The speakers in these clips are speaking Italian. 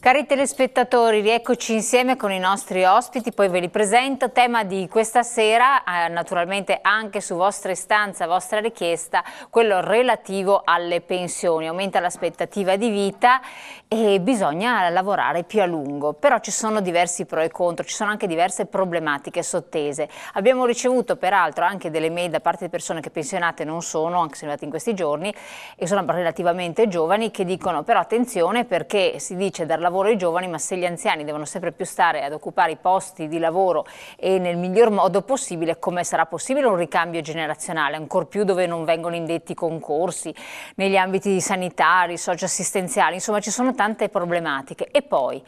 Cari telespettatori, rieccoci insieme con i nostri ospiti, poi ve li presento. Tema di questa sera, naturalmente anche su vostra istanza, vostra richiesta, quello relativo alle pensioni. Aumenta l'aspettativa di vita e bisogna lavorare più a lungo, però ci sono diversi pro e contro, ci sono anche diverse problematiche sottese. Abbiamo ricevuto peraltro anche delle mail da parte di persone che pensionate non sono, anche se sono arrivate in questi giorni, e sono relativamente giovani, che dicono però attenzione perché si dice dar lavoro ai giovani, ma se gli anziani devono sempre più stare ad occupare i posti di lavoro e nel miglior modo possibile, come sarà possibile un ricambio generazionale, ancor più dove non vengono indetti concorsi, negli ambiti sanitari, socioassistenziali, insomma ci sono tante problematiche. E poi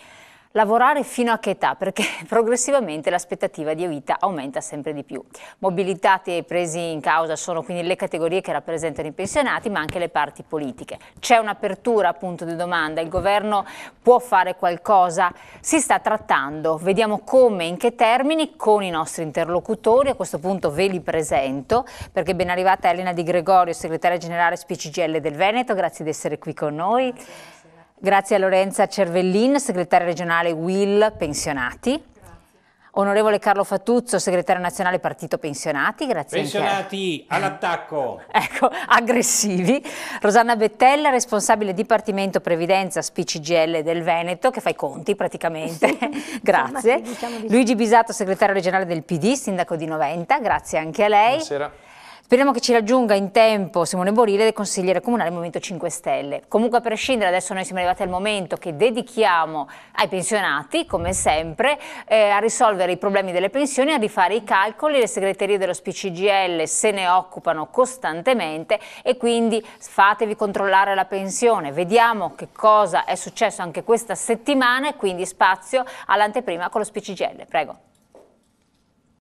lavorare fino a che età? Perché progressivamente l'aspettativa di vita aumenta sempre di più. Mobilitati e presi in causa sono quindi le categorie che rappresentano i pensionati, ma anche le parti politiche. C'è un'apertura appunto di domanda, il governo può fare qualcosa? Si sta trattando, vediamo come, in che termini, con i nostri interlocutori. A questo punto ve li presento, perché è ben arrivata Elena Di Gregorio, segretaria generale SPCGIL del Veneto, grazie di essere qui con noi. Grazie a Lorenza Cervellin, segretaria regionale UIL Pensionati. Grazie. Onorevole Carlo Fatuzzo, segretario nazionale Partito Pensionati. Grazie. Pensionati all'attacco. Ecco, aggressivi. Rosanna Bettella, responsabile Dipartimento Previdenza SPCGIL del Veneto, che fa i conti praticamente. Grazie. Luigi Bisato, segretario regionale del PD, sindaco di Noventa. Grazie anche a lei. Buonasera. Speriamo che ci raggiunga in tempo Simone Borile, consigliere comunale del Movimento 5 Stelle. Comunque, a prescindere, adesso noi siamo arrivati al momento che dedichiamo ai pensionati, come sempre, a risolvere i problemi delle pensioni, a rifare i calcoli. Le segreterie dello SPCGIL se ne occupano costantemente e quindi fatevi controllare la pensione. Vediamo che cosa è successo anche questa settimana e quindi spazio all'anteprima con lo SPCGIL. Prego.